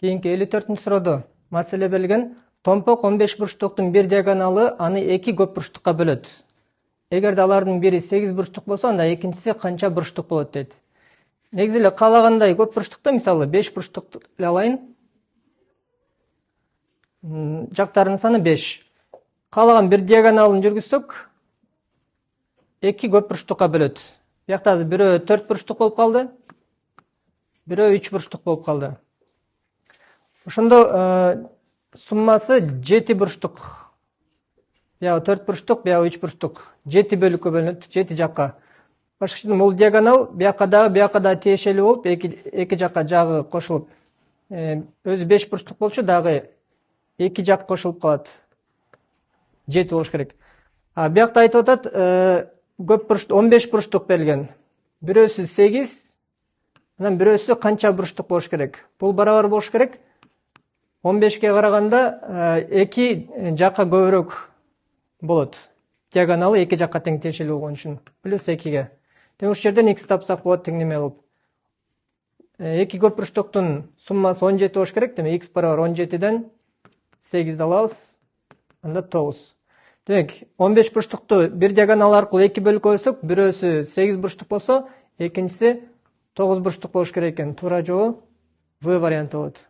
Кийинки 54-суроодо маселе берилген. Томпок 15 бурчтуктун бир диагоналы аны 2 көп бурчтукка бөлөт. Эгерде алардын бири 8 бурчтук болсо, анда экинчиси канча бурчтук болот дейт. Негизи эле каалагандай көп бурчтукта, мисалы 5 бурчтук эле алайын. Жактарынын саны 5. Каалаган бир диагоналын жүргүзсөк, 2 көп бурчтукка бөлөт. Биякта бирөө 4 бурчтук болуп калды, бирөө 3 бурчтук болуп калды. Ошондо суммасы 7 бурчтук. Бияга 4 бурчтук, бияга 3 бурчтук. 7 бөлүккө бөлүнөт, 7 жакка. Башкача бул диагонал бияка да тиешелүү болуп, эки жакка жагы кошулуп, өзү 5 бурчтук болчу, дагы 2 жак кошулуп калат. 7 болуш керек. Биякта айтып атат, көп бурчтук 15 бурчтук берилген. Бирөөсү 8, анан бирөөсү канча бурчтук болуш керек? Бул барабар болуш керек. 15ке караганда 2 жакка көбүрөөк болот. Диагоналы 2 жакка тең тиешелүү болгон үчүн плюс 2ге. Демек ушул жерден x тапсак болот тең неме болуп. 2 көп бурчтуктун суммасы 17 болуш керек. Демек x барабар 17ден 8 алабыз. Анда 9. Демек 15 бурчтукту бир диагонал аркылуу 2 бөлүккө бөлсөк, бирөөсү 8 бурчтук болсо, экинчиси 9 бурчтук болуш керек экен. Туура жообу В варианты болот.